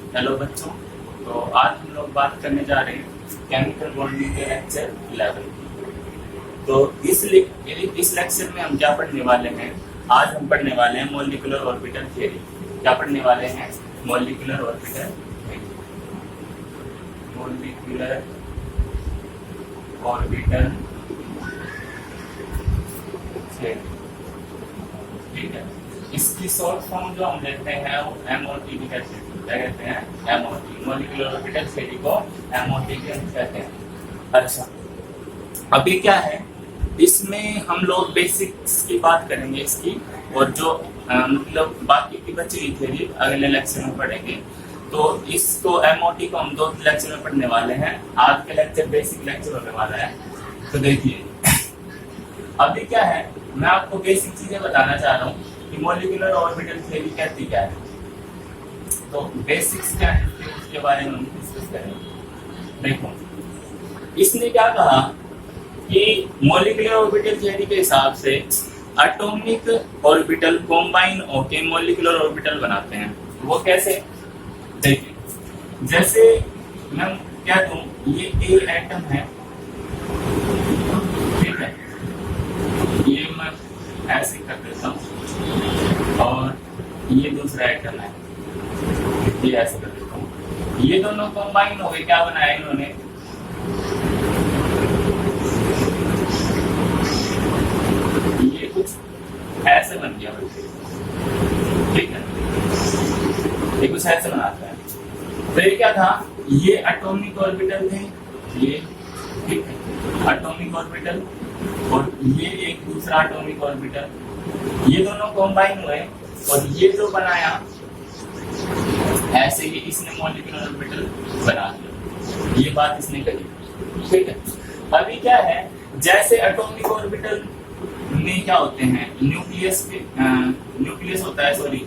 Hello बच्चों। तो आज हम लोग बात करने जा रहे हैं केमिकल बॉन्डिंग के लेक्चर 11 की। तो इस लेक्चर में हम क्या पढ़ने वाले हैं? आज हम पढ़ने वाले हैं मॉलिक्यूलर ऑर्बिटल थ्योरी। क्या पढ़ने वाले हैं? Molecular orbital theory. Molecular orbital theory, ठीक है। इसकी शॉर्ट फॉर्म जो हम लेते हैं वो MOT की कहते हैं। क्या कहते हैं? MOT, मॉलिक्यूलर ऑर्बिटल थ्योरी को MOT के कहते हैं। अच्छा, अभी क्या है, इसमें हम लोग बेसिक्स की बात करेंगे इसकी, और जो मतलब बाकी की बची हुई थ्योरी अगले लेक्चर में पढ़ेंगे। तो इसको MOT को हम 2 लेक्चर में पढ़ने वाले हैं। आज के लेक्चर बेसिक लेक्चर होने वाला है। तो देखिए, अभी क्या है, मैं आपको बेसिक चीजें बताना चाह रहा हूँ कि मॉलिक्यूलर ऑर्बिटल थ्योरी कहती क्या है। तो बेसिक्स क्या है उसके बारे में हम डिस्कस करेंगे। देखो, इसने क्या कहा कि मॉलिक्यूलर ऑर्बिटल थ्योरी के हिसाब से एटॉमिक ऑर्बिटल कंबाइन होकर मॉलिक्यूलर ऑर्बिटल बनाते हैं। वो कैसे? देखिए, जैसे मैं क्या दूं, ये ए एटम है, ठीक है, ये मैं ऐसे कर देता हूँ, और ये दूसरा एटम है, ये ऐसे कर देता हूँ। ये दोनों कंबाइन हो गए, क्या बनाया इन्होंने? ये कुछ ऐसे बन गया, ठीक है, ये कुछ ऐसे बनाता है। तो ये क्या था? ये एटॉमिक ऑर्बिटल थे, ये, ठीक है, एटॉमिक ऑर्बिटल, और ये एक दूसरा एटॉमिक ऑर्बिटल, ये दोनों कंबाइन हुए और ये जो बनाया ऐसे ही इसने मॉलिक्यूलर ऑर्बिटल बना दिया। ये बात इसने कही, ठीक है। अभी क्या है, जैसे एटॉमिक ऑर्बिटल में क्या होते हैं, न्यूक्लियस होता है, सॉरी,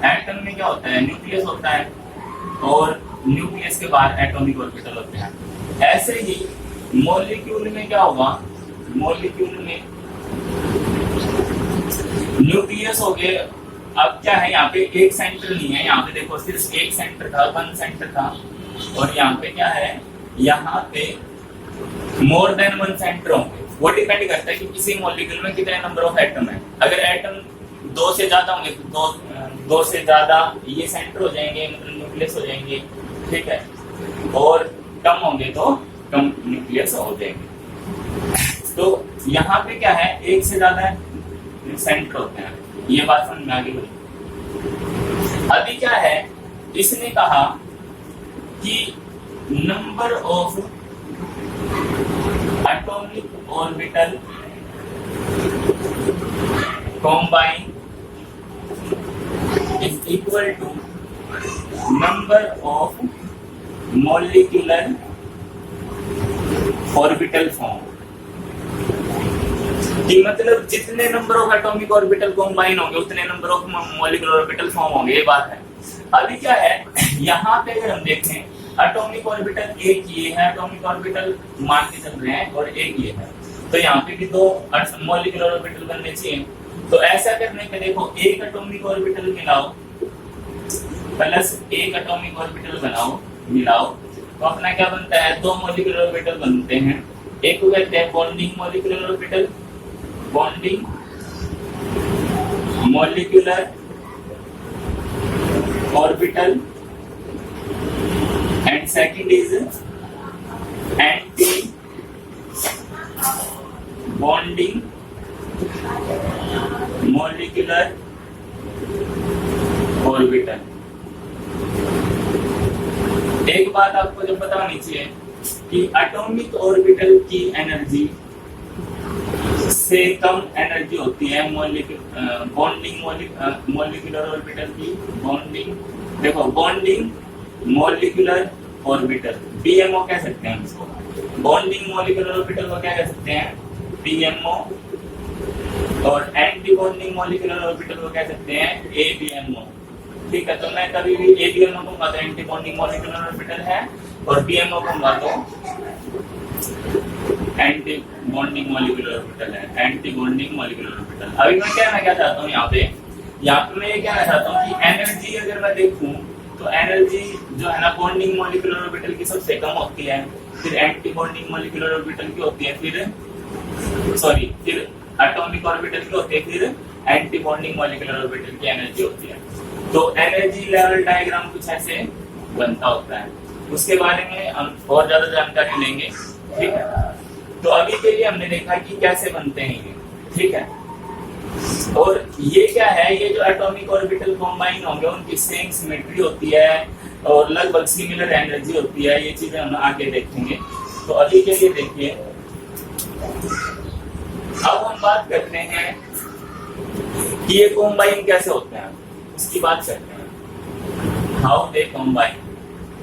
एटम में क्या होता है, न्यूक्लियस होता है, और न्यूक्लियस के बाद एटॉमिक ऑर्बिटल होते हैं। ऐसे ही मॉलिक्यूल में क्या होगा, मॉलिक्यूल में न्यूक्लियस हो गए। अब क्या है, यहाँ पे एक सेंटर नहीं है, यहाँ पे देखो सिर्फ एक सेंटर था, वन सेंटर था, और यहाँ पे क्या है, यहाँ पे मोर देन वन सेंटर होंगे। वो डिपेंड करता है कि किसी मॉलिक्यूल में कितने नंबर ऑफ एटम है। अगर एटम 2 से ज्यादा होंगे तो 2 से ज्यादा ये सेंटर हो जाएंगे, मतलब न्यूक्लियस हो जाएंगे, ठीक है, और कम होंगे तो कम न्यूक्लियस हो जाएंगे। तो यहाँ पे क्या है, एक से ज्यादा सेंटर होते हैं। ये बात समझ में आ गई। अभी क्या है, इसने कहा कि number of atomic orbital combine is equal to number of molecular orbital form. कि मतलब जितने number of atomic orbital combine होंगे उतने number of molecular orbital form होंगे, ये बात है। अभी क्या है, यहाँ पे अगर हम देखें, एटॉमिक ऑर्बिटल एक ये है, एटॉमिक ऑर्बिटल मान के चल रहे हैं, और एक ये है, तो यहाँ पे भी 2 मॉलिक्यूलर ऑर्बिटल बनने चाहिए। तो ऐसा करने पे देखो, एक एटॉमिक ऑर्बिटल मिलाओ प्लस एक एटॉमिक ऑर्बिटल बनाओ, मिलाओ, तो अपना क्या बनता है, 2 मॉलिक्यूलर ऑर्बिटल बनते हैं। एक को कहते हैं bonding molecular orbital, bonding molecular orbital, and second is anti bonding molecular orbital. एक बात आपको जो पता होनी चाहिए कि एटॉमिक ऑर्बिटल की एनर्जी से कम एनर्जी होती है बॉन्डिंग मॉलिक्यूलर ऑर्बिटल की। बॉन्डिंग, देखो, बॉन्डिंग मॉलिक्यूलर ऑर्बिटल, BMO कह सकते हैं इसको। बॉन्डिंग मॉलिक्यूलर ऑर्बिटल को क्या कह सकते हैं, BMO, और एंटी बॉन्डिंग मॉलिक्यूलर ऑर्बिटल को कह सकते हैं ABMO, ठीक है। तो मैं कभी भी ABMO कहूंगा तो एंटी बॉन्डिंग मॉलिक्यूलर ऑर्बिटल है, और BMO कहूंगा तो एंटी बॉन्डिंग मॉलिक्यूलर ऑर्बिटल है, एंटी बॉन्डिंग मॉलिक्यूलर ऑर्बिटल। अभी मैं कहना क्या चाहता हूँ, यहाँ पे मैं ये कहना चाहता हूँ कि एनर्जी अगर मैं देखूं तो एनर्जी जो है ना बॉन्डिंग मॉलिक्यूलर ऑर्बिटल की सबसे कम होती है, फिर एंटी बॉन्डिंग मॉलिक्यूलर ऑर्बिटल की होती है, फिर एटॉमिक ऑर्बिटल की होती है, फिर एंटी बॉन्डिंग मॉलिक्यूलर ऑर्बिटल की एनर्जी होती है। तो एनर्जी लेवल डायग्राम कुछ ऐसे बनता होता है, उसके बारे में हम और ज्यादा जानकारी लेंगे, ठीक है। तो अभी के लिए हमने देखा कि कैसे बनते हैं ये, ठीक है। और ये क्या है, ये जो एटॉमिक ऑर्बिटल कंबाइन होंगे उनकी सेम सिमेट्री होती है और लगभग सिमिलर एनर्जी होती है, ये चीजें हम आगे देखेंगे। तो अभी के लिए देखिए, अब हम बात करते हैं कि ये कंबाइन कैसे होते हैं, इसकी बात करते हैं, हाउ दे कंबाइन,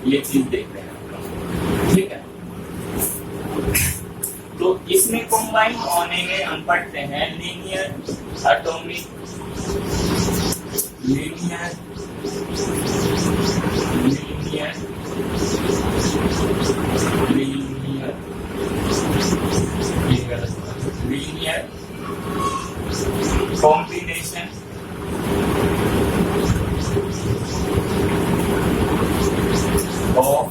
ये चीज देखते हैं, ठीक है। तो इसमें कंबाइन होने में हम पढ़ते हैं linear atomic, linear combination of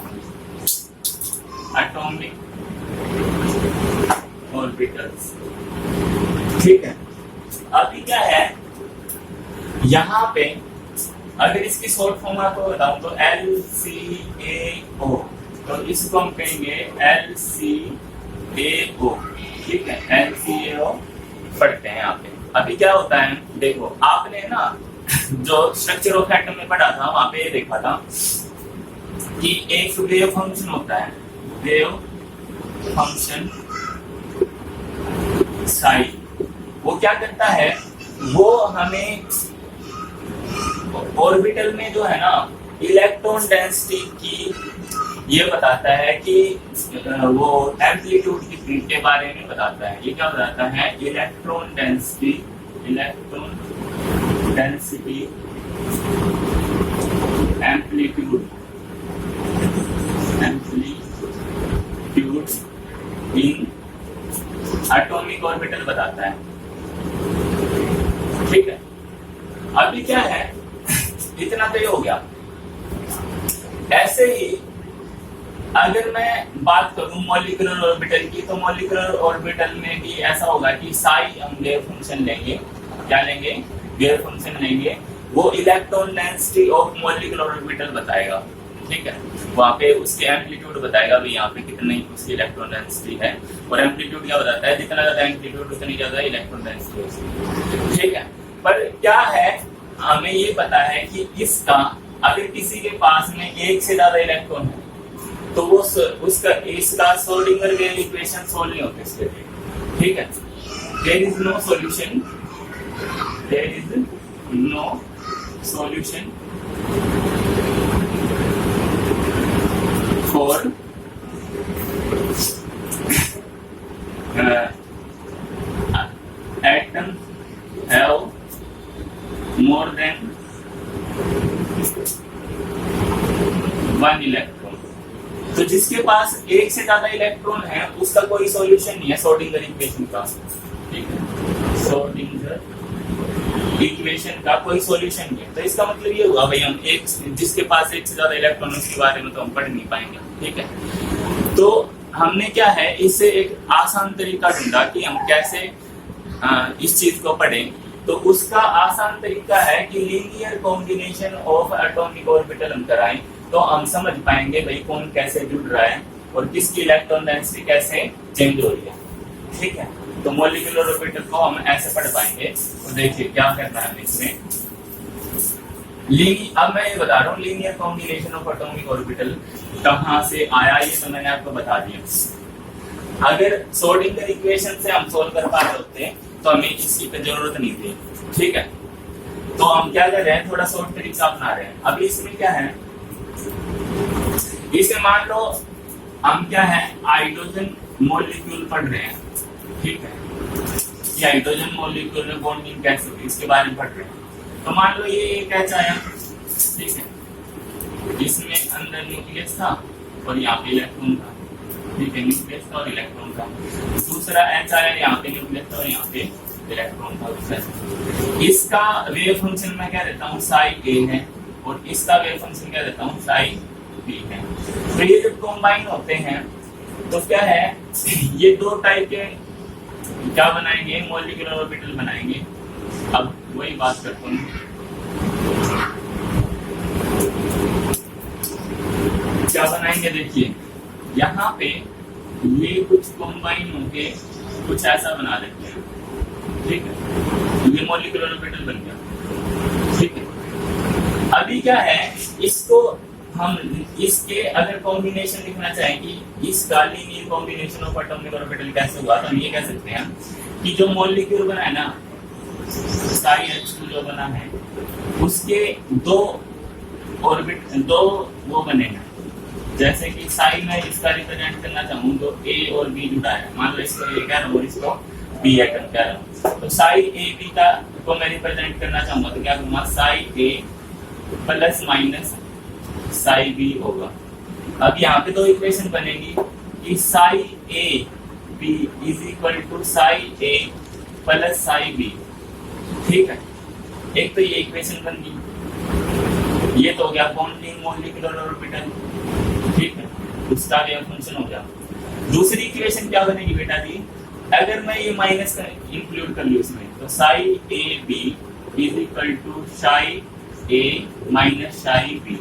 atomic orbitals, ठीक है। अभी क्या है, यहाँ पे अगर इसकी शॉर्ट फॉर्म आपको बताऊं तो LCAO, तो इसको हम कहेंगे LCAO, ठीक है। LCAO पढ़ते हैं यहाँ पे। अभी क्या होता है, देखो आपने ना जो स्ट्रक्चर ऑफ एटम में पढ़ा था वहां पे ये देखा था कि एक वेव फंक्शन होता है, वेव फंक्शन साई, वो क्या करता है, वो हमें ऑर्बिटल में जो है ना इलेक्ट्रॉन डेंसिटी की ये बताता है कि वो एम्पलीट्यूड की के बारे में बताता है। ये क्या बताता है, electron density amplitude in atomic orbital बताता है, ठीक है। अभी क्या है, इतना तो हो गया। ऐसे ही अगर मैं बात करूं मॉलिक्यूलर ऑर्बिटल की, तो मॉलिक्यूलर ऑर्बिटल में भी ऐसा होगा कि साई हम वेव फंक्शन लेंगे, क्या लेंगे, वेव फंक्शन लेंगे, वो electron density of molecular orbital बताएगा, ठीक है। वहां पे उसके एम्पलीट्यूड बताएगा भी यहाँ पे कितनी उसकी इलेक्ट्रॉन डेंसिटी है, और एम्पलीट्यूड क्या बताता है, जितना ज्यादा एम्पलीट्यूड उतनी ज्यादा इलेक्ट्रॉन डेंसिटी, ठीक है। पर क्या है, हमें ये पता है कि इसका अगर किसी के पास में एक से ज्यादा इलेक्ट्रॉन है तो वो उसका इसका श्रोडिंगर वेव इक्वेशन सोल्व नहीं होते इसके लिए, ठीक है। There is no solution, there is no solution for atom have more than one electron। तो जिसके पास एक से ज्यादा इलेक्ट्रॉन है उसका कोई सॉल्यूशन नहीं है श्रोडिंगर इक्वेशन का, ठीक है। श्रोडिंगर इक्वेशन का कोई सॉल्यूशन नहीं है। तो इसका मतलब ये हुआ भाई, हम एक जिसके पास एक से ज्यादा इलेक्ट्रॉन है उसके बारे में तो हम पढ़ नहीं पाएंगे, ठीक है। तो हमने क्या है, इससे एक आसान तरीका ढूंढा कि हम कैसे इस चीज को पढ़ें। तो उसका आसान तरीका है कि linear combination of atomic orbital हम कराएं, तो हम समझ पाएंगे भाई कौन कैसे जुड़ रहा है और किसकी इलेक्ट्रॉन डेंसिटी कैसे चेंज हो रही है, ठीक है। तो मॉलिक्यूलर ऑर्बिटल को हम ऐसे पढ़ पाएंगे। तो देखिए क्या करना है इसमें, अब मैं ये बता रहा हूँ linear combination of atomic orbital कहाँ से आया, ये तो मैंने आपको बता दिया। अगर श्रोडिंगर इक्वेशन से हम सोल्व कर पा रहे होते तो हमें इसकी जरूरत नहीं थी, ठीक है। तो हम क्या कर रहे हैं, थोड़ा शॉर्ट तरीका अपना रहे हैं। अभी इसमें क्या है, इसे मान लो हम क्या है, हाइड्रोजन मॉलिक्यूल पढ़ रहे हैं, ठीक है। ये हाइड्रोजन मॉलिक्यूल में बॉन्डिंग कैसे होती है इसके बारे में पढ़ रहे हैं। तो मान लो ये कैच आया, ठीक है। इसमें अंदर न्यूक्लियस था और यहाँ पे इलेक्ट्रॉन था, ठीक है, न्यूक्लियस था और इलेक्ट्रॉन था। दूसरा एच आया, यहाँ पे न्यूक्लियस था और यहाँ पे इलेक्ट्रॉन था। इसका वेव फंक्शन मैं क्या देता हूँ, साई ए है, और इसका वेव फंक्शन क्या देता हूँ साई बी है। तो ये जब कॉम्बाइन होते हैं तो क्या है, ये दो टाइप के क्या बनाएंगे, मॉलिक्यूलर ऑर्बिटल बनाएंगे। अब वही बात करता हूँ, क्या बनाएंगे देखिए, यहाँ पे ये कुछ कॉम्बाइन होके कुछ ऐसा बना देते हैं, ठीक है, ये मॉलिक्यूलर ऑर्बिटल बन गया, ठीक है। अभी क्या है, इसको हम इसके अगर कॉम्बिनेशन लिखना चाहें कि इसका linear combination of atomic orbital कैसे हुआ, तो हम ये कह सकते हैं कि जो मॉलिक्यूल बना है ना, साई H2 जो बना है, उसके दो ऑर्बिट, दो वो बने हैं। जैसे कि साई में इसका रिप्रेजेंट करना चाहूँ तो A और B जुड़ा है, मान लो इसको A कह रहा हूँ और इसको B एटम कह रहा हूँ, तो साई A B का को मैं रिप्रेजेंट करना चाहूंगा तो क्या करूँगा, psi A plus minus psi B होगा। अब यहाँ पे दो इक्वेशन बनेगी कि psi A B is equal to psi A plus psi B, ठीक है। एक तो ये इक्वेशन बन गई, ये तो हो गया बॉन्डिंग मॉलिक्यूलर ऑर्बिटल, ठीक है, उसका वेव फंक्शन हो गया। दूसरी इक्वेशन क्या बनेगी बेटा जी, अगर मैं ये माइनस इंक्लूड कर लूँ इसमें, तो psi A B is equal to psi A minus psi B,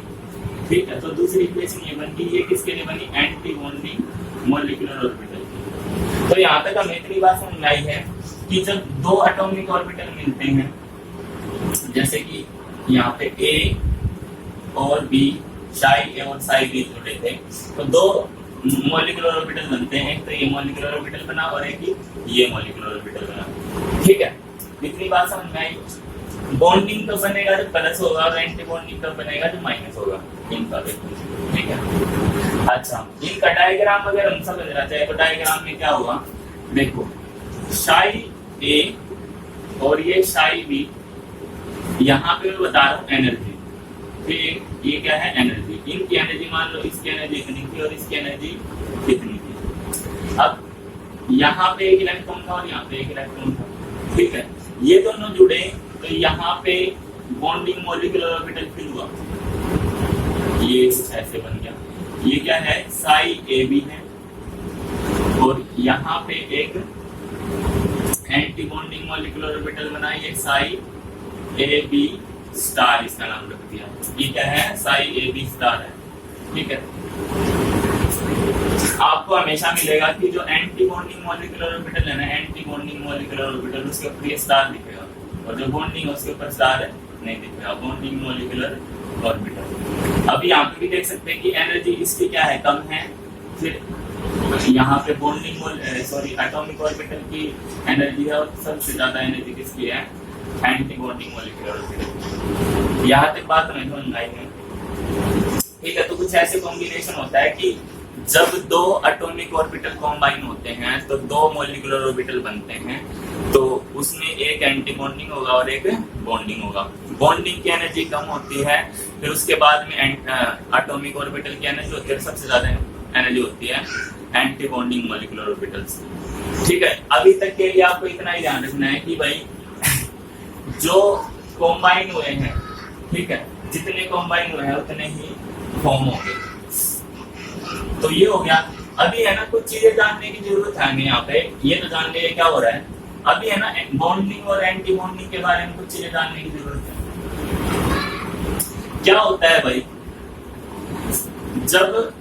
ठीक है। तो दूसरी इक्वेशन ये बन गई, ये किसके लिए बनी, एंटी बॉन्डिंग मॉलिक्यूलर ऑर्बिटल। तो यहाँ तक हमें इतनी बात समझ आई है कि जब दो एटॉमिक ऑर्बिटल मिलते हैं, जैसे कि यहाँ पे ए और बी, साई ए और साई बी जुड़े थे, तो दो मॉलिक्यूलर ऑर्बिटल बनते हैं, तो ये मॉलिक्यूलर ऑर्बिटल बना और एक ये मॉलिक्यूलर ऑर्बिटल बना, ठीक है। इतनी बात समझ में आई। बॉन्डिंग तो बनेगा जो प्लस होगा और एंटी बॉन्डिंग तो बनेगा जो माइनस होगा, इनका देखो, ठीक है। अच्छा, इनका डायग्राम अगर हम समझना चाहे तो डायग्राम में क्या हुआ, देखो साई ए और ये साई बी, यहाँ पे मैं बता रहा हूँ एनर्जी, फिर ये क्या है एनर्जी, इनकी एनर्जी मान लो इसकी एनर्जी इतनी थी और इसकी एनर्जी कितनी थी। अब यहाँ पे एक इलेक्ट्रॉन था और यहाँ पे एक इलेक्ट्रॉन था, ठीक है। ये दोनों जुड़े तो यहाँ पे बॉन्डिंग मॉलिक्यूलर ऑर्बिटल फिल हुआ, ये कुछ ऐसे बन गया। ये क्या है, साई ए बी है और यहाँ पे एक एंटी बॉन्डिंग मॉलिक्यूलर ऑर्बिटल बना, ये साई ए बी स्टार इसका नाम रख दिया। ये क्या है, साई ए बी स्टार है, ठीक है। आपको हमेशा मिलेगा कि जो एंटी बॉन्डिंग मॉलिक्यूलर ऑर्बिटल है ना, एंटी बॉन्डिंग मॉलिक्यूलर ऑर्बिटल, उसके ऊपर ये स्टार दिखेगा और जो बॉन्डिंग है उसके ऊपर स्टार है नहीं दिखेगा, बॉन्डिंग मॉलिक्यूलर ऑर्बिटल। अभी यहाँ पे भी देख सकते हैं कि एनर्जी इसकी क्या है, कम है। फिर यहाँ पे बॉन्डिंग एटॉमिक ऑर्बिटल की एनर्जी है और सबसे ज्यादा एनर्जी किसकी है, एंटी बॉन्डिंग मॉलिक्यूलर ऑर्बिटल। यहाँ तक बात हमें समझ आई है, ठीक है। तो कुछ ऐसे कॉम्बिनेशन होता है कि जब दो एटॉमिक ऑर्बिटल कॉम्बाइन होते हैं तो दो मॉलिक्यूलर ऑर्बिटल बनते हैं, तो उसमें एक एंटी बॉन्डिंग होगा और एक बॉन्डिंग होगा। बॉन्डिंग की एनर्जी कम होती है, फिर उसके बाद में एटॉमिक ऑर्बिटल की एनर्जी होती है, सबसे ज्यादा एनर्जी होती है एंटी बॉन्डिंग मॉलिक्यूलर ऑर्बिटल्स, ठीक है। अभी तक के लिए आपको इतना ही ध्यान रखना है कि भाई जो कॉम्बाइन हुए हैं, ठीक है, जितने कॉम्बाइन हुए हैं उतने ही फॉर्म होंगे। तो ये हो गया। अभी है ना कुछ चीजें जानने की जरूरत है हमें यहाँ पे, ये तो जान लिए क्या हो रहा है। अभी है ना बॉन्डिंग और एंटी बॉन्डिंग के बारे में कुछ चीजें जानने की जरूरत है। क्या होता है भाई, जब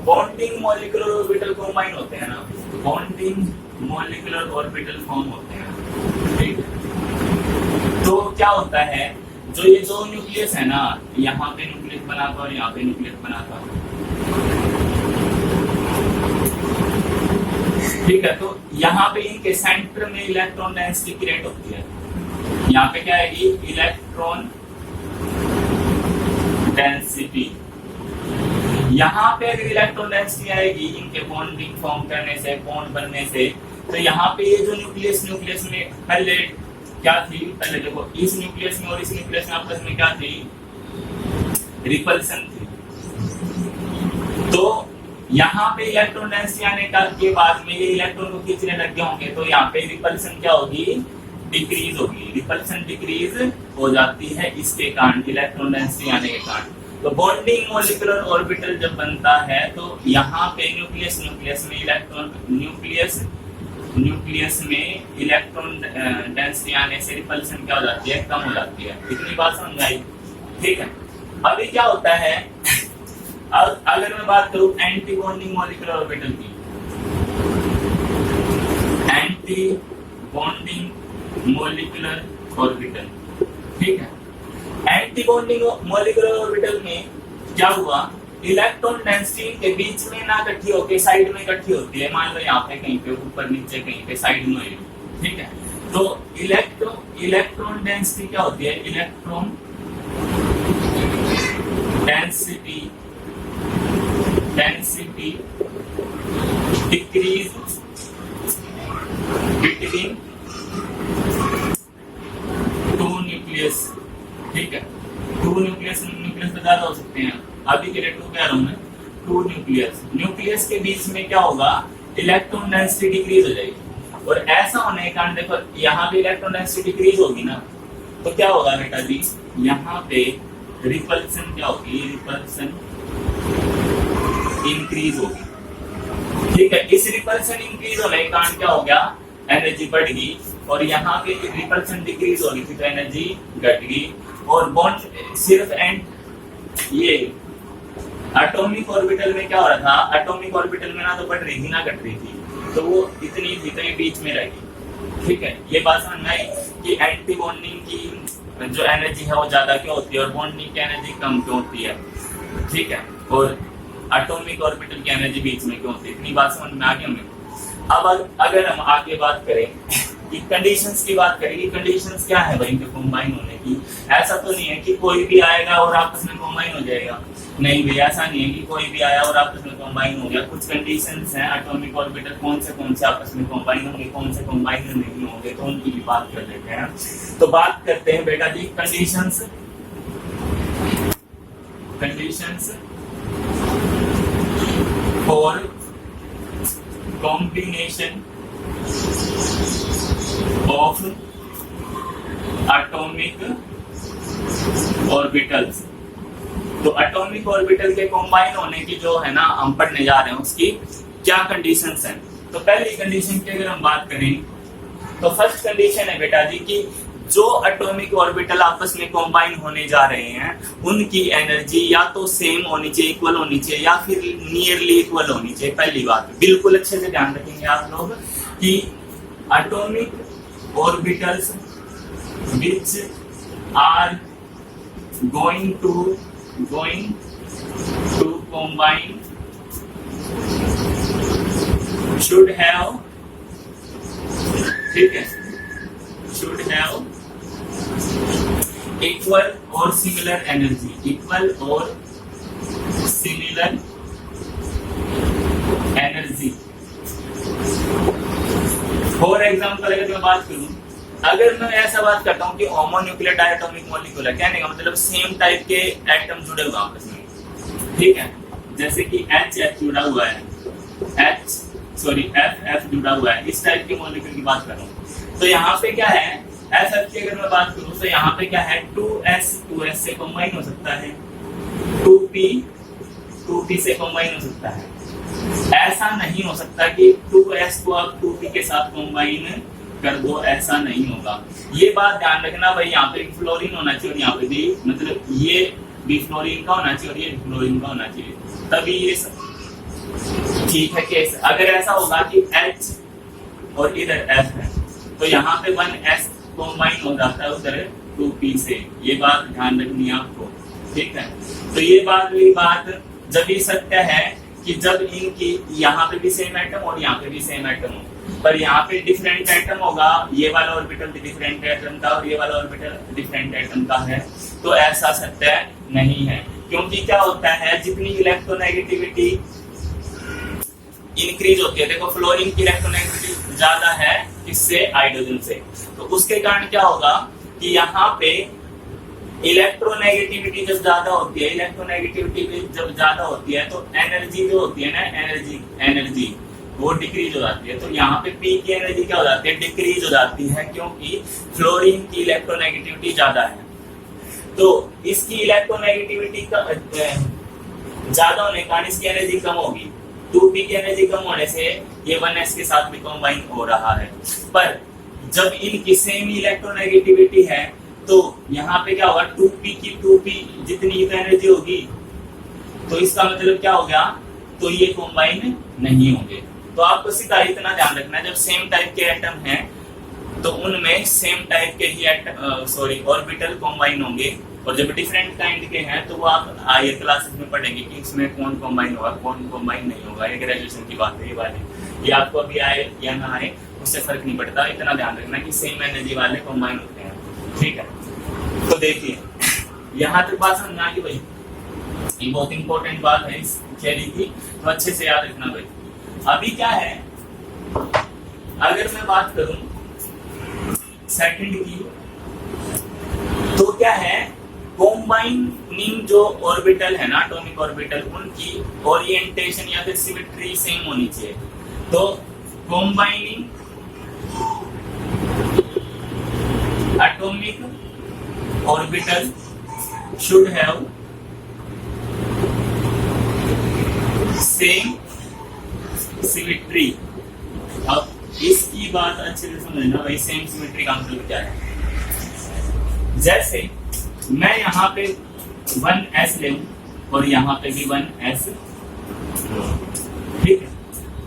बॉन्डिंग मॉलिक्यूलर ऑर्बिटल कॉम्बाइन होते हैं ना, बॉन्डिंग मॉलिक्यूलर ऑर्बिटल फॉर्म होते हैं, ठीक है। तो क्या होता है, जो ये जो न्यूक्लियस है ना, यहाँ पे न्यूक्लियस बना था और यहाँ पे न्यूक्लियस बना था, ठीक है। तो यहाँ पे इनके सेंटर में इलेक्ट्रॉन डेंसिटी क्रिएट होती है। यहाँ पे क्या आएगी, इलेक्ट्रॉन डेंसिटी। यहाँ पे अगर इलेक्ट्रॉन डेंसिटी आएगी इनके बॉन्डिंग फॉर्म करने से, बॉन्ड बनने से, तो यहाँ पे ये जो न्यूक्लियस में पहले क्या थी, पहले देखो इस न्यूक्लियस में और इस न्यूक्लियस में आपस में क्या थी, रिपल्सन थी। तो यहाँ पे इलेक्ट्रॉन डेंसिटी आने के बाद में ये इलेक्ट्रॉन को खींचने लग गए होंगे, तो यहाँ पे रिपल्सन क्या होगी, डिक्रीज होगी, रिपल्सन डिक्रीज हो जाती है इसके कारण, इलेक्ट्रॉन डेंसिटी आने के कारण। तो बॉन्डिंग मॉलिक्यूलर ऑर्बिटल जब बनता है तो यहाँ पे न्यूक्लियस में इलेक्ट्रॉन, न्यूक्लियस में इलेक्ट्रॉन डेंसिटी आने से रिपल्सन क्या हो जाती है, कम हो जाती है। इतनी बात समझ आई, ठीक है। अभी क्या होता है, अगर मैं बात करूं एंटी बॉन्डिंग मॉलिक्यूलर ऑर्बिटल की, एंटी बॉन्डिंग मॉलिक्यूलर ऑर्बिटल, ठीक है। एंटी बॉन्डिंग मॉलिक्यूलर ऑर्बिटल में क्या हुआ, इलेक्ट्रॉन डेंसिटी के बीच में ना इकट्ठी होकर साइड में इकट्ठी होती है, मान लो यहाँ पे कहीं पे ऊपर नीचे कहीं पे साइड में है, ठीक है। तो इलेक्ट्रॉन डेंसिटी क्या होती है, electron density decrease between two nucleus, ठीक है। टू न्यूक्लियस तो ज्यादा हो सकते हैं, अभी के लिए टू कह रहा हूं मैं, टू न्यूक्लियस के बीच में क्या होगा, इलेक्ट्रॉन डेंसिटी डिक्रीज हो जाएगी। और ऐसा होने के कारण देखो यहाँ पे इलेक्ट्रॉन डेंसिटी डिक्रीज होगी ना, तो क्या होगा बेटा जी, यहाँ पे रिपल्सन क्या होगी, रिपल्सन इंक्रीज होगी, ठीक है। इस रिपल्सन इंक्रीज होने के कारण क्या हो गया, एनर्जी बढ़ गई, और यहाँ पे रिपल्सन डिक्रीज हो गई थी तो एनर्जी घट गई। और बॉन्ड सिर्फ एंड ये एटॉमिक ऑर्बिटल में क्या हो रहा था, एटॉमिक ऑर्बिटल में ना तो बढ़ रही थी ना घट रही थी, तो वो इतनी बीच में रहेगी, ठीक है। ये बात समझ में आई कि एंटी बॉन्डिंग की जो एनर्जी है वो ज्यादा क्यों होती है और बॉन्डिंग की एनर्जी कम क्यों होती है, ठीक है। और एटॉमिक ऑर्बिटल की एनर्जी बीच में क्यों होती है, इतनी बात समझ में आ गई हमें। अब अगर हम आगे बात करें कि कंडीशंस की बात करें, कंडीशंस क्या है भाई इनके कंबाइन होने की, ऐसा तो नहीं है कि कोई भी आएगा और आपस में कंबाइन हो जाएगा, नहीं भैया ऐसा नहीं है कि कोई भी आया और आपस में कंबाइन हो गया। कुछ कंडीशंस हैं एटॉमिक ऑर्बिटल कौन से आपस में कंबाइन होंगे, कौन से कंबाइन नहीं होंगे, तो उनकी भी बात कर लेते हैं। तो बात करते हैं बेटा जी conditions for combination of atomic orbitals. तो एटॉमिक ऑर्बिटल के कंबाइन होने की जो है ना हम पढ़ने जा रहे हैं उसकी क्या कंडीशंस हैं। तो पहली कंडीशन की अगर हम बात करें तो फर्स्ट कंडीशन है बेटा जी कि जो एटॉमिक ऑर्बिटल आपस में कंबाइन होने जा रहे हैं उनकी एनर्जी या तो सेम होनी चाहिए, इक्वल होनी चाहिए, या फिर नियरली इक्वल होनी चाहिए। पहली बात बिल्कुल अच्छे से ध्यान रखेंगे आप लोग कि atomic orbitals which are going to combine should have, ठीक है, should have equal or similar energy, equal or similar energy। For example अगर मैं बात करूं, अगर मैं ऐसा बात करता हूं कि होमोन्यूक्लियर डायटोमिक मॉलिक्यूल है, कहने का मतलब सेम टाइप के एटम जुड़े हुए आपस में, ठीक है। जैसे कि H जुड़ा हुआ है, F जुड़ा हुआ है, इस टाइप के मॉलिक्यूल की बात कर रहा हूं। तो यहाँ पे क्या है, F की अगर मैं बात करूं तो यहाँ पे क्या है, 2S से कंबाइन हो सकता है, 2P से कंबाइन हो सकता है। ऐसा नहीं हो सकता कि 2S को आप 2P के साथ कंबाइन कर दो, ऐसा नहीं होगा। ये बात ध्यान रखना भाई, यहाँ पे फ्लोरीन होना चाहिए और यहाँ पे भी, मतलब ये भी फ्लोरीन का होना चाहिए और ये फ्लोरीन का होना चाहिए, तभी ये ठीक है। केस अगर ऐसा होगा कि H और इधर F है तो यहाँ पे 1S कंबाइन हो जाता है उधर 2P से, ये बात ध्यान रखनी है आपको, ठीक है। तो ये बात जब ये सत्य है कि जब इनकी यहाँ पे भी सेम एटम और यहाँ पे भी सेम एटम हो, पर यहाँ पे डिफरेंट एटम होगा, ये वाला ऑर्बिटल डिफरेंट एटम का और ये वाला ऑर्बिटल डिफरेंट एटम का है, तो ऐसा सत्य नहीं है। क्योंकि क्या होता है, जितनी इलेक्ट्रोनेगेटिविटी इंक्रीज होती है, देखो फ्लोरीन की इलेक्ट्रोनेगेटिविटी ज्यादा है इससे हाइड्रोजन से, तो उसके कारण क्या होगा कि यहाँ पे इलेक्ट्रोनेगेटिविटी जब ज्यादा होती है, तो एनर्जी जो होती है ना, एनर्जी वो डिक्रीज हो जाती है। तो यहाँ पे पी की एनर्जी क्या हो जाती है, डिक्रीज हो जाती है, क्योंकि फ्लोरीन की इलेक्ट्रोनेगेटिविटी ज्यादा है। तो इसकी इलेक्ट्रोनेगेटिविटी का ज्यादा होने के कारण इसकी एनर्जी कम होगी। 2p की एनर्जी कम होने से ये 1s के साथ भी कंबाइन हो रहा है। पर जब इनकी सेम इलेक्ट्रोनेगेटिविटी है तो यहाँ पे क्या होगा, 2p की 2p जितनी तो एनर्जी होगी, तो इसका मतलब क्या हो गया, तो ये कंबाइन नहीं होंगे। तो आपको सीधा इतना ध्यान रखना है, जब सेम टाइप के एटम हैं तो उनमें सेम टाइप के ही ऑर्बिटल कंबाइन होंगे, और जब डिफरेंट काइंड के हैं तो वो आप हायर क्लासेस में पढ़ेंगे कि इसमें कौन कंबाइन होगा कौन कंबाइन नहीं होगा। ये ग्रेजुएशन की बात है ये वाली, ये आपको अभी आए या ना आए उससे फर्क नहीं पड़ता। इतना ध्यान रखना कि सेम एनर्जी वाले कंबाइन होते हैं, ठीक है। तो देखिए यहाँ तक बात समझ आ गई भाई, ये बहुत इंपॉर्टेंट बात है इस थ्योरी की, तो अच्छे से याद रखना भाई। अभी क्या है, अगर मैं बात करूं सेकंड की, तो क्या है, कॉम्बाइनिंग जो ऑर्बिटल है ना, एटॉमिक ऑर्बिटल, उनकी ओरिएंटेशन या फिर सिमेट्री सेम होनी चाहिए। तो combining atomic orbital should have same symmetry. अब इसकी बात अच्छे से समझना भाई, सेम सिमेट्री का मतलब क्या है। जैसे मैं यहाँ पे 1s ले और यहाँ पे भी 1s, ठीक है।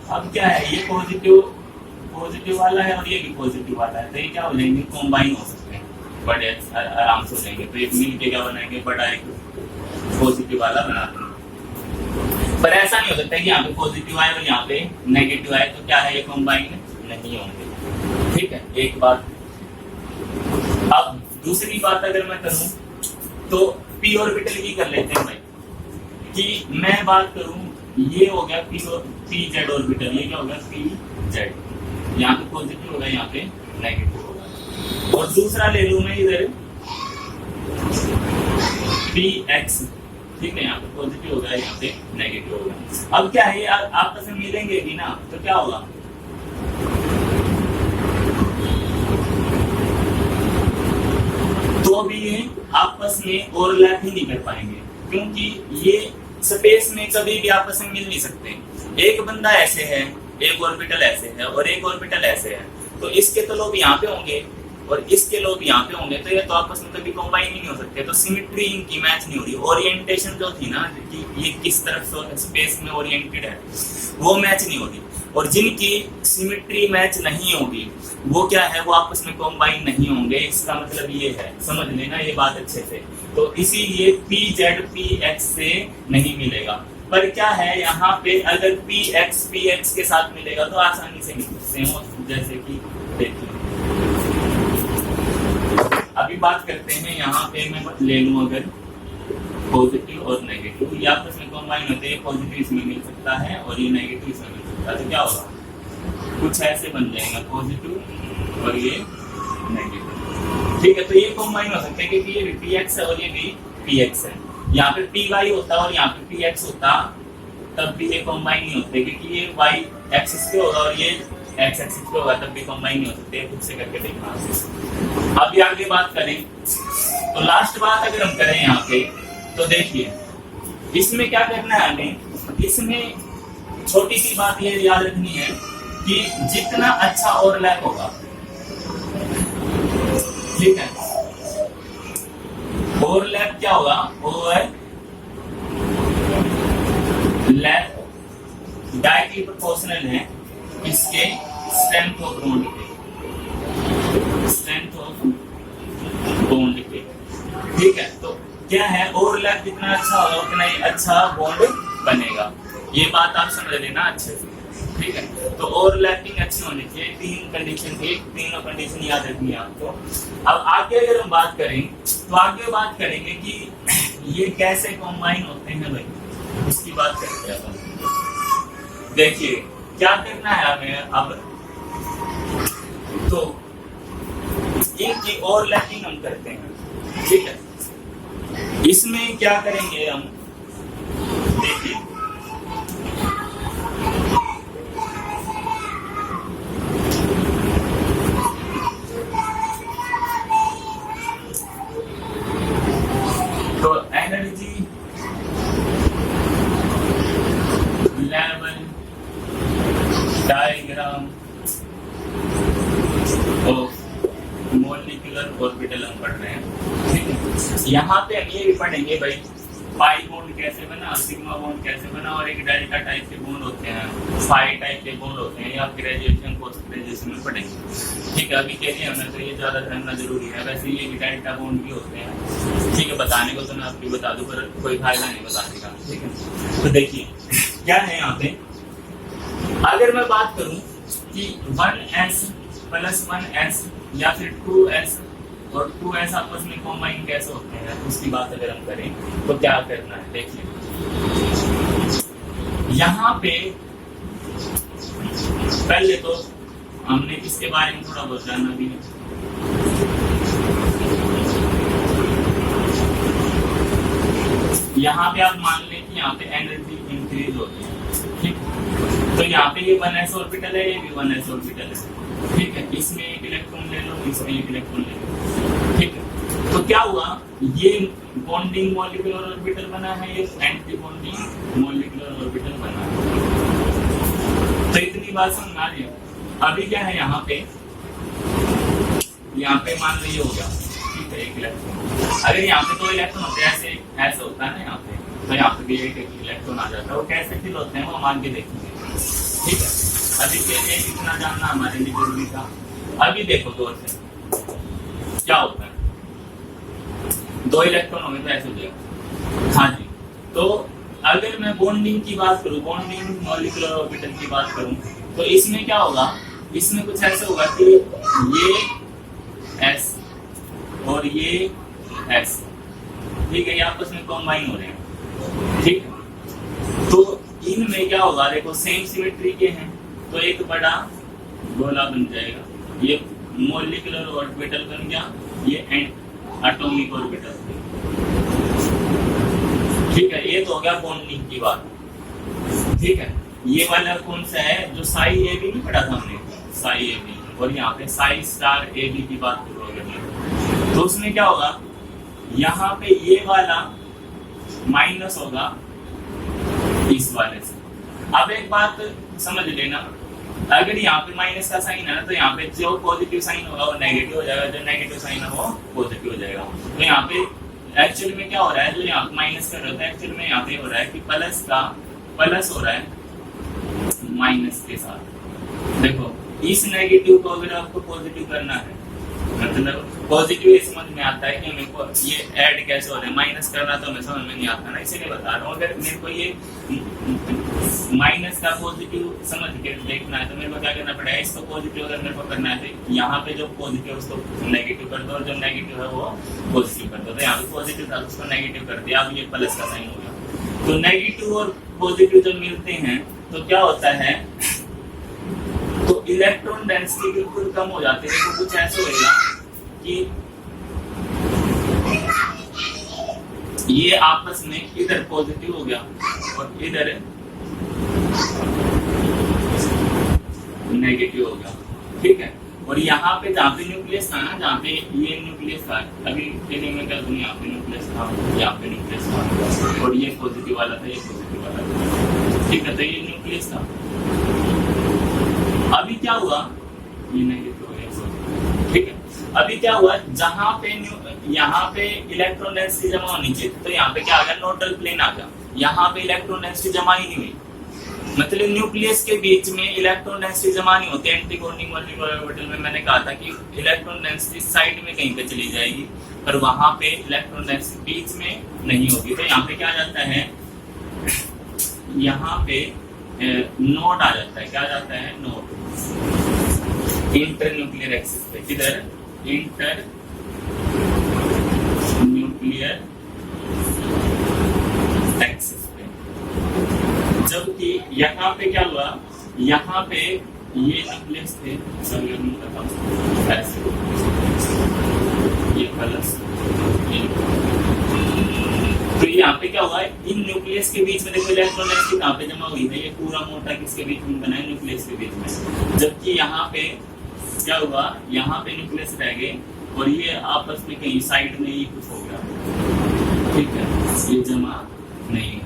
अब क्या है, ये पॉजिटिव वाला है और ये भी पॉजिटिव वाला है, तो ये क्या हो जाएंगे, कंबाइन हो सकते हैं, बड़े आराम से हो जाएंगे। तो एक मिल के क्या बनाएंगे, बड़ा एक पॉजिटिव वाला बनाते हैं। पर ऐसा नहीं हो सकता कि यहाँ पे पॉजिटिव आए और यहाँ पे नेगेटिव आए, तो क्या है, ये कंबाइन नहीं होंगे, ठीक है। एक बात। अब दूसरी बात अगर मैं करूं तो p ऑर्बिटल की कर लेते हैं भाई, कि मैं बात करूं, ये हो गया pz ऑर्बिटल, ये क्या हो गया pz, यहाँ पे पॉजिटिव होगा यहाँ पे नेगेटिव होगा। और दूसरा ले लूं मैं इधर px, ठीक है, यहाँ पे पॉजिटिव होगा यहाँ पे नेगेटिव होगा। अब क्या है, आपस में मिलेंगे भी ना, तो क्या होगा, तो भी ये आपस में ओवरलैप ही नहीं कर पाएंगे, क्योंकि ये स्पेस में कभी भी आपस में मिल नहीं सकते। एक बंदा ऐसे है, एक ऑर्बिटल ऐसे है और एक ऑर्बिटल ऐसे है, तो इसके तो लोग यहाँ पे होंगे और इसके लोग यहाँ पे होंगे, तो ये तो आपस में कभी कंबाइन ही नहीं हो सकते। तो सिमेट्री इनकी मैच नहीं हो रही, ओरिएंटेशन जो थी ना कि ये किस तरफ स्पेस में ओरिएंटेड है, वो मैच नहीं होगी। और जिनकी सिमेट्री मैच नहीं होगी वो क्या है, वो आपस में कंबाइन नहीं होंगे। इसका मतलब ये है, समझ लेना ये बात अच्छे से। तो इसीलिए pz px से नहीं मिलेगा। पर क्या है, यहाँ पे अगर px के साथ मिलेगा तो आसानी से मिल सकते हैं, जैसे कि देखिए अभी बात करते हैं, यहाँ पे मैं ले लूं अगर पॉजिटिव और नेगेटिव, ये आपस में कंबाइन होते हैं, पॉजिटिव इसमें मिल सकता है और ये नेगेटिव इसमें मिल सकता है, तो क्या होगा, कुछ ऐसे बन जाएगा, पॉजिटिव और ये नेगेटिव, ठीक है। तो ये कंबाइन हो सकते हैं क्योंकि ये भी px है और ये भी px है। यहाँ पे py होता और यहाँ पे px होता, तब भी ये कंबाइन नहीं होते, क्योंकि ये y एक्सिस पे होगा और ये x एक्सिस पे होगा, तब भी कंबाइन नहीं हो सकते। खुद से करके देखना। अभी आगे बात करें तो लास्ट बात अगर हम करें यहाँ पे, तो देखिए इसमें क्या करना है हमें, इसमें छोटी सी बात ये याद रखनी है कि जितना अच्छा ओवरलैप होगा, ठीक है, ओवरलैप क्या होगा, ओवरलैप डायरेक्टली प्रोपोर्शनल है इसके स्ट्रेंथ ऑफ बॉन्ड के, स्ट्रेंथ ऑफ बॉन्ड के, ठीक है। तो क्या है, ओवरलैप जितना अच्छा होगा उतना ही अच्छा बॉन्ड बनेगा। ये बात आप समझ लेना अच्छे से, ठीक है। तो ओवरलैपिंग अच्छी होनी चाहिए, तीन कंडीशन थी, तीनों कंडीशन याद रखनी है आपको। अब आगे अगर हम बात करें तो आगे बात करेंगे कि ये कैसे कंबाइन होते हैं भाई, इसकी बात करते हैं। देखिए क्या करना है हमें अब, तो इनकी ओवरलैपिंग हम करते हैं, ठीक है। इसमें क्या करेंगे हम, देखिए पढ़ेंगे भाई पाई बॉन्ड कैसे बना, सिग्मा बॉन्ड कैसे बना, और एक डेल्टा टाइप के बॉन्ड होते हैं, फाई टाइप के बॉन्ड होते हैं, ये आप ग्रेजुएशन पोस्ट ग्रेजुएशन में पढ़ेंगे। ठीक है, अभी के लिए हमें तो ये ज्यादा जानना जरूरी है। वैसे ये भी डेल्टा बॉन्ड भी होते हैं। ठीक है, बताने को तो मैं आपको बता दूं पर कोई फायदा नहीं बताने का। ठीक है, तो देखिए क्या है यहाँ पे, अगर मैं बात करूं कि 1s प्लस 1s या फिर 2s और 2s आपस में कॉम्बाइन कैसे होते हैं, उसकी बात अगर हम करें तो क्या करना है। देखिए यहाँ पे पहले तो हमने इसके बारे में थोड़ा बहुत जानना भी है। यहाँ पे आप मान लें कि यहाँ पे एनर्जी इंक्रीज होती है। ठीक, तो यहाँ पे ये 1s ऑर्बिटल है, ये भी 1s ऑर्बिटल है। ठीक है, इसमें एक इलेक्ट्रॉन ले लो, इसमें एक इलेक्ट्रॉन ले लो। ठीक है, तो क्या हुआ, ये बॉन्डिंग मॉलिक्यूलर ऑर्बिटल बना है, ये एंटी बॉन्डिंग मॉलिक्यूलर ऑर्बिटल बना है। तो इतनी बात समझ आ रही है। अभी क्या है यहाँ पे मान लो ये हो गया। ठीक है, एक इलेक्ट्रॉन, अगर यहाँ पे 2 इलेक्ट्रॉन होते हैं, ऐसे होता है ना यहाँ पे, तो यहाँ पे भी एक इलेक्ट्रॉन आ जाता है। वो कैसे फिल होते हैं वो मान के देखेंगे। ठीक है, अभी के लिए इतना जानना हमारे लिए जरूरी था। अभी देखो गौर से क्या होता है, 2 इलेक्ट्रॉन होंगे तो ऐसे हो जाएगा। हाँ जी, तो अगर मैं बॉन्डिंग की बात करूं, बॉन्डिंग मॉलिक्यूलर ऑर्बिटल की बात करूं, तो इसमें क्या होगा, इसमें कुछ ऐसा होगा कि ये S और ये S, ठीक है, ये आपस में कॉम्बाइन हो रहे हैं। ठीक है, तो इनमें क्या होगा, देखो सेम सिमेट्री के हैं, तो एक बड़ा गोला बन जाएगा, ये मॉलिक्यूलर ऑर्बिटल बन गया, ये एटॉमिक ऑर्बिटल। ठीक है, ये तो हो गया बॉन्डिंग की बात। ठीक है, ये वाला कौन सा है, जो साई ए बी नहीं पढ़ा था हमने, साई ए बी, और यहाँ पे साई स्टार ए बी की बात करोगे तो उसमें क्या होगा, यहाँ पे ये वाला माइनस होगा इस वाले से। अब एक बात समझ लेना, अगर यहाँ पे माइनस का साइन है ना, तो यहाँ पे जो पॉजिटिव साइन होगा वो नेगेटिव हो जाएगा, जो नेगेटिव साइन है वो पॉजिटिव हो जाएगा। तो यहाँ पे एक्चुअल में क्या हो रहा है, जो यहाँ माइनस कर रहा है, एक्चुअल में यहाँ पे हो रहा है कि प्लस का प्लस हो रहा है माइनस के साथ। देखो इस नेगेटिव को अगर आपको पॉजिटिव करना है, मतलब पॉजिटिव समझ में आता है कि मेरे को ये ऐड कैसे हो रहा है, माइनस करना तो हमें समझ में नहीं आता ना, इसीलिए बता रहा हूँ। अगर मेरे को ये माइनस का पॉजिटिव समझ के देखना है तो मेरे को क्या करना पड़ेगा, इसको पॉजिटिव अगर मेरे को करना है तो यहाँ पे जो पॉजिटिव है उसको नेगेटिव कर दो, और जो नेगेटिव है वो पॉजिटिव कर दो। तो यहाँ पे पॉजिटिव था उसको नेगेटिव कर दिया, अब ये प्लस का साइन हो गया। तो नेगेटिव और पॉजिटिव जब मिलते हैं तो क्या होता है, तो इलेक्ट्रॉन डेंसिटी बिल्कुल कम हो जाती है। तो कुछ ऐसा होगा कि ये आपस में इधर पॉजिटिव हो गया और इधर नेगेटिव हो गया। ठीक है, और यहाँ पे जहाँ पे न्यूक्लियस था ना, जहाँ पे ये न्यूक्लियस था, अभी ट्रेनिंग में क्या दूंगा, यहाँ पे न्यूक्लियस था, यहाँ पे न्यूक्लियस था, और ये पॉजिटिव वाला था, ये पॉजिटिव वाला था। ठीक है, तो ये न्यूक्लियस था। अभी क्या हुआ, ये नेगेटिव हो गया। ठीक है, अभी क्या हुआ, जहां पे यहाँ पे इलेक्ट्रॉन डेंसिटी जमा होनी चाहिए, तो यहाँ पे क्या आ गया, नोडल प्लेन आ गया। यहाँ पे इलेक्ट्रॉन डेंसिटी जमा ही नहीं हुई, मतलब न्यूक्लियस के बीच में इलेक्ट्रॉन डेंसिटी जमा नहीं होती। एंटी बॉन्डिंग मॉलिक्यूलर ऑर्बिटल में मैंने कहा था कि इलेक्ट्रॉन डेंसिटी साइड में कहीं पे चली जाएगी, पर वहां पे इलेक्ट्रॉन डेंसिटी बीच में नहीं होगी। तो यहाँ पे क्या आ जाता है, यहाँ पे नोड आ जाता है, क्या आ जाता है, नोड इंटर न्यूक्लियर एक्सिस पे, किधर, इंटर न्यूक्लियर एक्सिस पे। जबकि यहाँ पे क्या हुआ, यहाँ पे ये न्यूक्लियस थे, ऐसे ये प्लस, तो यहाँ पे क्या हुआ, इन न्यूक्लियस के बीच में देखो इलेक्ट्रॉन डेंसिटी कहाँ पे जमा हुई है, ये पूरा मोटा किसके बीच में बना है, न्यूक्लियस के बीच में। जबकि यहाँ पे क्या हुआ, यहाँ पे न्यूक्लियस रह गए और ये आपस में कहीं साइड में ही कुछ हो गया। ठीक है, ये जमा नहीं है,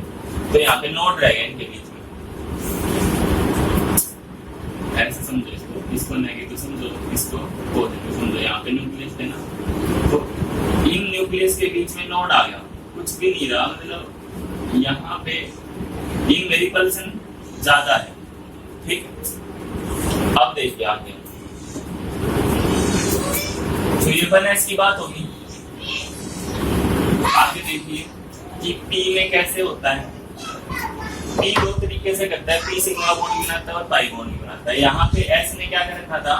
तो यहाँ पे नोड रह गए इनके बीच में। ऐसे समझो इसको नेगेटिव समझो, इसको पॉजिटिव समझो। यहाँ पे न्यूक्लियस है ना, तो इन न्यूक्लियस के बीच में नोड आ गया, कुछ भी नहीं रहा, मतलब यहाँ पे इन रिपल्सन ज्यादा है, ठीक। अब देखिए आगे, तो ये 1s की बात होगी। आगे देखिए कि P में कैसे होता है, P दो तरीके से करता है, P सिग्मा बॉन्ड भी बनाता है और पाई बॉन्ड भी बनाता है। यहाँ पे S ने क्या कर रखा था,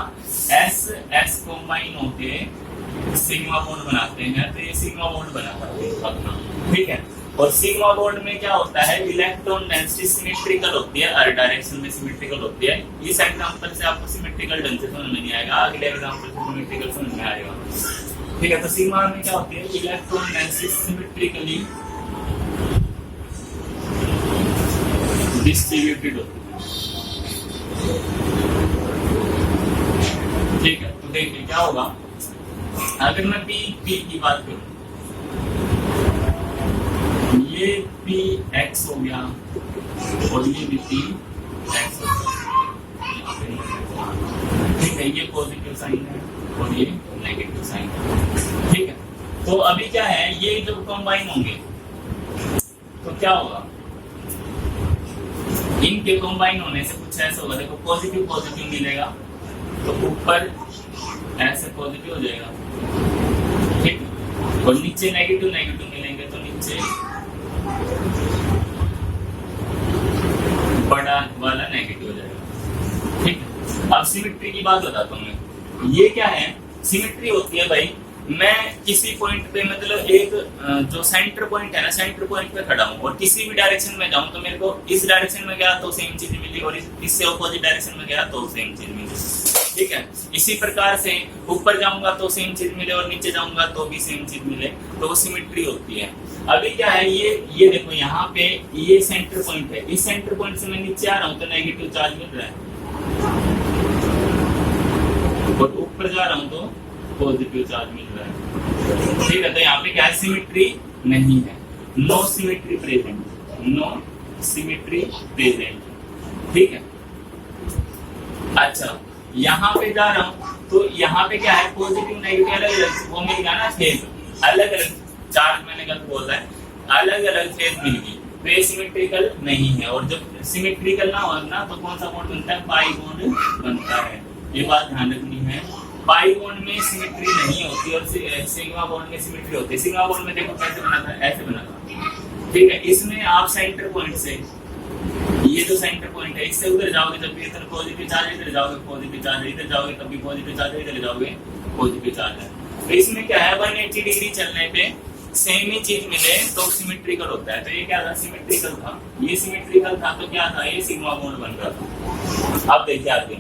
S कंबाइन होके सिग्मा बॉन्ड बनाते हैं, तो ये सिग्मा बॉन्ड बनाता है, ठीक है। और सिग्मा बॉन्ड में क्या होता है, इलेक्ट्रॉन डेंसिटी सिमेट्रिकल होती है, हर डायरेक्शन में सिमेट्रिकल होती है। इस एग्जांपल से आपको सिमेट्रिकल ढंग से समझ में नहीं आएगा, अगले एग्जांपल से सिमेट्रिकल समझ में आएगा, ठीक है। तो सिग्मा में क्या होती है, इलेक्ट्रॉन डेंसिटी सिमेट्रिकली डिस्ट्रीब्यूटेड होती है, ठीक है। तो देखिए क्या होगा, अगर मैं P की बात करूं, ये Px हो गया और ये भी Px हो गया, ठीक है। ये पॉजिटिव साइन है और ये नेगेटिव साइन है, ठीक है। तो अभी क्या है, ये जब कंबाइन होंगे तो क्या होगा, इनके कंबाइन होने से कुछ ऐसा होगा, देखो पॉजिटिव पॉजिटिव मिलेगा तो ऊपर ऐसे पॉजिटिव हो जाएगा, ठीक। और नीचे नेगेटिव नेगेटिव मिलेंगे तो नीचे बड़ा वाला नेगेटिव हो जाएगा, ठीक। अब सिमेट्री की बात बताता हूँ मैं, ये क्या है, सिमेट्री होती है भाई, मैं किसी पॉइंट पे मतलब एक जो सेंटर पॉइंट है ना, सेंटर पॉइंट पे खड़ा हूँ और किसी भी डायरेक्शन में जाऊँ तो मेरे को इस डायरेक्शन में गया तो सेम चीज मिली और इससे ऑपोजिट डायरेक्शन में गया तो सेम चीज मिली, ठीक है। इसी प्रकार से ऊपर जाऊंगा तो सेम चीज मिले और नीचे जाऊंगा तो भी सेम चीज मिले, तो वो सिमेट्री होती है। अभी क्या है, ये देखो यहाँ पे ये सेंटर पॉइंट है, इस सेंटर पॉइंट से मैं नीचे आ रहा हूँ तो नेगेटिव चार्ज मिल रहा है और ऊपर जा रहा हूँ तो पॉजिटिव चार्ज मिल रहा है, ठीक है। तो यहाँ पे क्या है, सिमेट्री नहीं है, no symmetry present, no symmetry present, ठीक है। अच्छा, यहाँ पे जा रहा हूँ तो यहाँ पे क्या है, पॉजिटिव नेगेटिव अलग अलग वो मिल गया ना, फेज अलग अलग चार्ज, मैंने गलत बोला है, अलग अलग फेज मिल गई, तो ये सिमेट्रिकल नहीं है। और जब सिमेट्रिकल ना हो ना तो कौन सा बॉन्ड बनता है, पाई बॉन्ड बनता है, ये बात ध्यान रखनी है। पाई बॉन्ड में सिमेट्री नहीं होती और सिग्मा बॉन्ड में सिमेट्री होती है। सिग्मा बॉन्ड में देखो कैसे बना था, ऐसे बना था, ठीक है। इसमें आप सेंटर पॉइंट से, ये जो सेंटर पॉइंट है इससे उधर जाओगे जब भी इधर पॉजिटिव चार्ज, इधर जाओगे पॉजिटिव चार्ज, इधर जाओगे तब भी पॉजिटिव चार्ज, इधर जाओगे पॉजिटिव चार्ज है। तो इसमें क्या है, 180 डिग्री चलने पे सेम ही चीज मिले तो सिमेट्रिकल होता है। तो ये क्या था, सिमेट्रिकल था, ये सिमेट्रिकल था तो क्या था, ये सिग्मा बॉन्ड बन रहा था। अब देखिए आगे,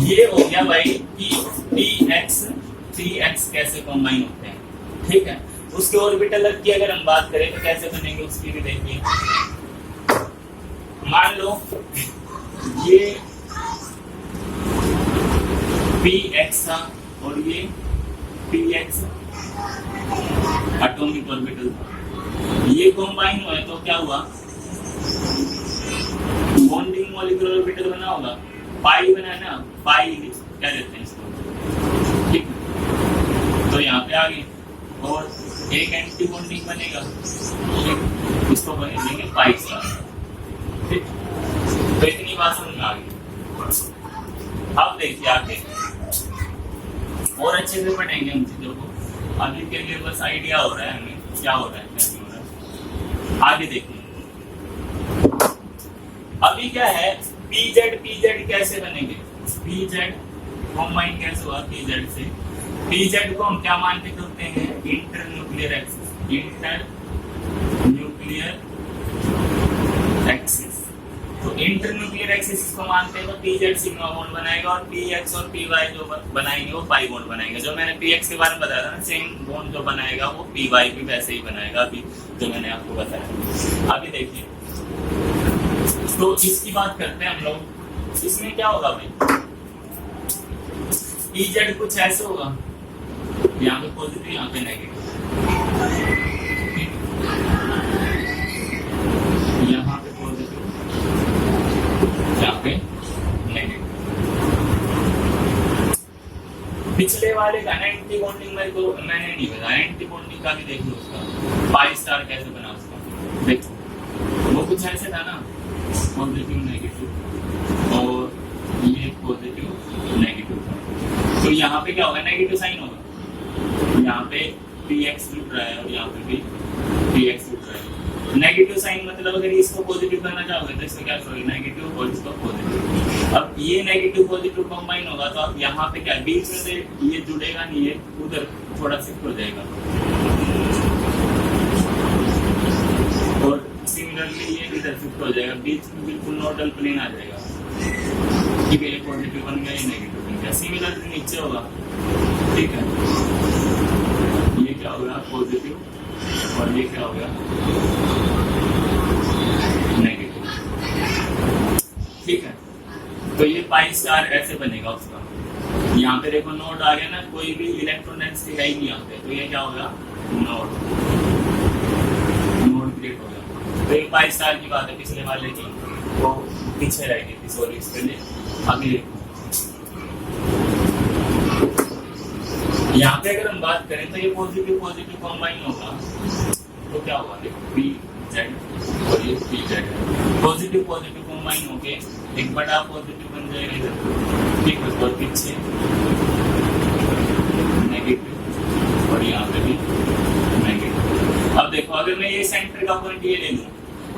ये हो गया भाई कि Px 3x कैसे कंबाइन होते हैं, ठीक है। उसके ऑर्बिटल की अगर हम बात करें तो कैसे बनेंगे उसकी भी देखिए। मान लो ये Px था और ये Px एटॉमिक ऑर्बिटल था, ये कंबाइन हुआ तो क्या हुआ, बॉन्डिंग मॉलिक्यूलर ऑर्बिटल बना होगा, पाई बना है ना, पाई क्या देते हैं इसको, ठीक। तो यहाँ पे आ गए और एक एंटी बॉन्डिंग बनेगा, ठीक, इसको बनेंगे पाई का, ठीक। तो इतनी बात समझ में आ गई। अब देखिए आगे और अच्छे से पढ़ेंगे हम चीजों को, अभी के लिए बस आइडिया हो रहा है हमें क्या हो रहा है, क्या नहीं हो रहा है। आगे देखिए अभी क्या है, पीजेड कैसे बनेंगे, पीजेड कंबाइन कैसे हुआ पीजेड से। पीजेड को हम क्या मान के चलते हैं, inter nuclear axis, inter nuclear axis. तो इंटर न्यूक्लियर एक्सिस को मानते हैं तो पीजेड सिग्मा बॉन्ड बनाएगा और पीएक्स और पीवाई जो बनाएंगे वो पाई बॉन्ड बनाएंगे। जो मैंने पीएक्स के बारे में बताया था ना, सेम बॉन्ड जो बनाएगा वो पीवाई भी वैसे ही बनाएगा, अभी जो मैंने आपको बताया। अभी देखिए तो इसकी बात करते हैं हम लोग, इसमें क्या होगा भाई, पीजेड कुछ ऐसे होगा, यहाँ पे पॉजिटिव यहाँ पे नेगेटिव, यहाँ पे पॉजिटिव यहाँ पे नेगेटिव। पिछले वाले का ना एंटी बॉन्डिंग मेरे को मैंने नहीं बताया, एंटी बॉन्डिंग का भी देख लो उसका पाई स्टार कैसे बना उसका। देखो वो कुछ ऐसे था ना, पॉजिटिव नेगेटिव और ये पॉजिटिव नेगेटिव था। तो यहाँ पे क्या होगा, नेगेटिव साइन होगा, यहाँ पे px टूट रहा है और यहाँ पे भी px टूट रहा है। नेगेटिव साइन मतलब अगर इसको पॉजिटिव करना चाहोगे तो इसको क्या करोगे, नेगेटिव और इसको पॉजिटिव। अब ये नेगेटिव पॉजिटिव कंबाइन होगा तो अब यहाँ पे क्या बीच में से ये जुड़ेगा नहीं, ये उधर थोड़ा शिफ्ट हो जाएगा और सिमिलरली ये इधर शिफ्ट हो जाएगा, बीच में बिल्कुल नोडल प्लेन आ जाएगा। ठीक है, ये पॉजिटिव बन गया, ये नेगेटिव बन गया, सिमिलरली नीचे होगा। ठीक है, ये क्या होगा पॉजिटिव और ये क्या होगा नेगेटिव। ठीक है, तो ये पाई स्टार ऐसे बनेगा उसका। यहाँ पे देखो नोड आ गया ना, कोई भी इलेक्ट्रॉन डेंसिटी है ही नहीं यहाँ पे, तो ये क्या होगा नोड क्रिएट हो गया। तो ये पाई स्टार की बात है, पिछले वाले की वो पीछे रह गई थी, सॉरी इसके लिए। अभी यहाँ पे अगर हम बात करें तो ये पॉजिटिव पॉजिटिव कंबाइन होगा तो क्या होगा, देखो पी जेड और ये P Z positive positive combine होके एक बड़ा पॉजिटिव बन जाएगा इधर। ठीक है, और पीछे नेगेटिव और यहाँ पे भी नेगेटिव। अब देखो अगर मैं ये सेंटर का पॉइंट ये ले लूँ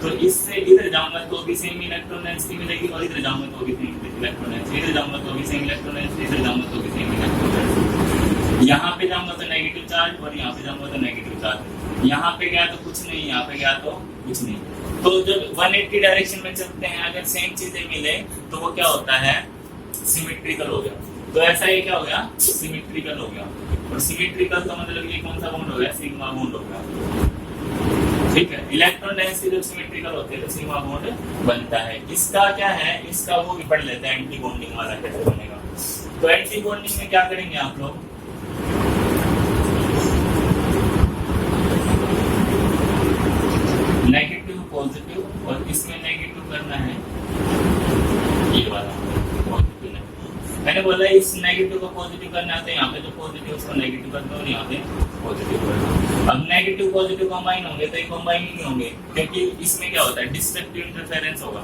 तो इससे इधर जाऊंगा तो भी सेम इलेक्ट्रॉन डेंसिटी मिलेगी और इधर जाऊंगा तो भी सेम इलेक्ट्रॉन डेंसिटी, इधर जाऊंगा तो भी सेम इलेक्ट्रॉन डेंसिटी, इधर जाऊंगा तो भी सेम इलेक्ट्रॉन डेंसिटी। यहाँ पे जाऊंगा तो नेगेटिव चार्ज और यहाँ पे जाऊंगा तो नेगेटिव चार्ज। यहाँ पे गया तो कुछ नहीं, यहाँ पे गया तो कुछ नहीं। तो जब 180 डायरेक्शन में चलते हैं अगर सेम चीजें मिले तो वो क्या होता है, सिमेट्रिकल हो गया। तो ऐसा ये क्या हो गया, सिमेट्रिकल हो गया। और सिमेट्रिकल का मतलब ये कौन सा बॉन्ड हो गया, सिग्मा बॉन्ड हो गया। ठीक है, इलेक्ट्रॉन डेंसिटी जब सिमेट्रिकल होते हैं तो सिग्मा बॉन्ड बनता है। इसका क्या है, इसका वो भी पढ़ लेते हैं एंटी बॉन्डिंग वाला कैसे बनेगा। तो एंटी बॉन्डिंग में क्या करेंगे आप लोग, नेगेटिव पॉजिटिव और इसमें नेगेटिव करना है ये वाला पॉजिटिव नेगेटिव। मैंने बोला इस नेगेटिव को पॉजिटिव करना है तो यहाँ पे जो पॉजिटिव उसको नेगेटिव कर दो और यहाँ पे पॉजिटिव कर दो। अब नेगेटिव पॉजिटिव कंबाइन होंगे तो ये कंबाइन ही नहीं होंगे क्योंकि इसमें क्या होता है, डिस्ट्रक्टिव इंटरफेरेंस होगा।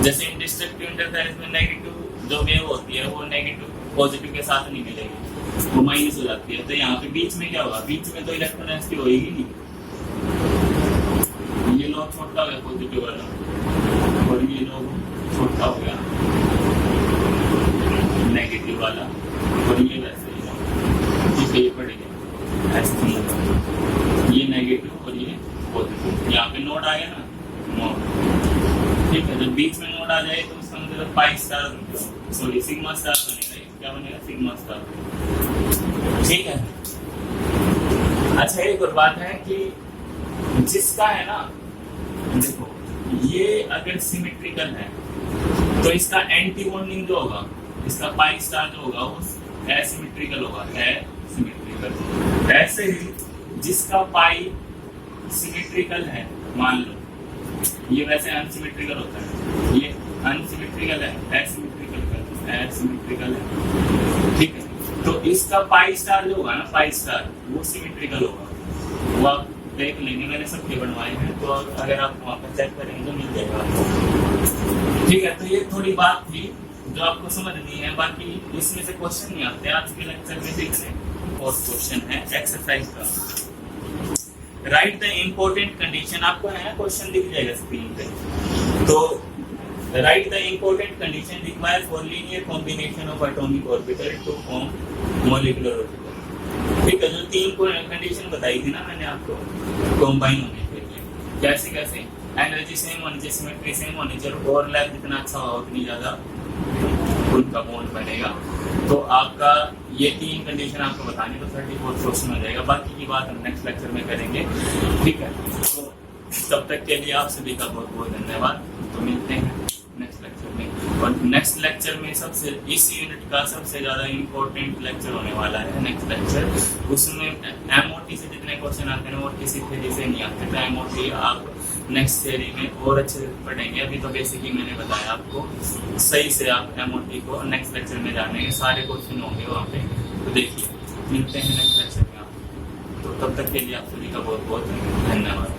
जैसे इन डिस्ट्रक्टिव इंटरफेरेंस में नेगेटिव जो वेव होती है वो नेगेटिव पॉजिटिव के साथ नहीं मिलेगी, वो माइनस हो जाती है। तो यहाँ पे बीच में क्या होगा, बीच में तो इलेक्ट्रॉन डेंसिटी होगी नहीं, ये लोग छोटा हो गया पॉजिटिव वाला और ये लोग छोटा हो गया नेगेटिव वाला और ये वैसे ही ये पड़ेगा ऐसे, ये नेगेटिव और ये पॉजिटिव। यहाँ पे नोड आ गया ना, नोड। ठीक है, जब बीच में नोड आ जाए तो उसका मतलब pi star, sorry sigma star बनेगा। क्या बनेगा, सिग्मा स्टार। ठीक है, अच्छा एक और बात है कि जिसका है ना, देखो ये अगर सिमेट्रिकल है तो इसका एंटी बॉन्डिंग जो होगा, इसका पाई स्टार जो होगा वो एसिमेट्रिकल होगा, एसिमेट्रिकल। ऐसे ही जिसका पाई सिमेट्रिकल है, मान लो ये वैसे अनसिमेट्रिकल होता है, ये अनसिमेट्रिकल है, एसिमेट्रिकल है। ठीक है, तो इसका पाई स्टार जो होगा ना, पाई स्टार वो सिमेट्रिकल होगा। वो आप देख लेंगे, मैंने सबके बनवाए हैं, तो अगर आप वहाँ पर चेक करेंगे तो मिल जाएगा आपको। ठीक है, तो ये थोड़ी बात थी जो आपको समझनी है, बाकी इसमें से क्वेश्चन नहीं आते आज के लेक्चर में। देख लें और क्वेश्चन है एक्सरसाइज का, राइट द इम्पोर्टेंट कंडीशन। आपको है ना क्वेश्चन दिख जाएगा स्क्रीन पे। तो right the important condition required for linear combination of atomic orbital to form molecular orbital. ठीक है, जो तीन कंडीशन बताई थी ना मैंने आपको कंबाइन होने के लिए, कैसे कैसे, एनर्जी सेम होनी चाहिए, सिमेट्री सेम होनी चाहिए, ओवरलैप जितना अच्छा होगा उतनी ज्यादा उनका बॉन्ड बनेगा। तो आपका ये तीन कंडीशन आपको बतानी, तो 34 क्वेश्चन हो जाएगा। बाकी की बात हम नेक्स्ट लेक्चर में करेंगे। ठीक है, तो तब तक के लिए आप सभी का बहुत बहुत धन्यवाद। तो मिलते हैं नेक्स्ट लेक्चर में। और नेक्स्ट लेक्चर में सबसे इस यूनिट का सबसे ज्यादा इम्पोर्टेंट लेक्चर होने वाला है नेक्स्ट लेक्चर। उसमें एमओटी से जितने क्वेश्चन आते हैं और किसी थ्योरी से नहीं आते, तो एमओटी आप नेक्स्ट थ्योरी में और अच्छे से पढ़ेंगे। अभी तो बेसिकली मैंने बताया आपको, सही से आप एमओटी को नेक्स्ट लेक्चर में जानेंगे, सारे क्वेश्चन होंगे वहाँ पे। तो देखिए मिलते हैं नेक्स्ट लेक्चर में आप, तो तब तक के लिए आप सभी का बहुत बहुत धन्यवाद।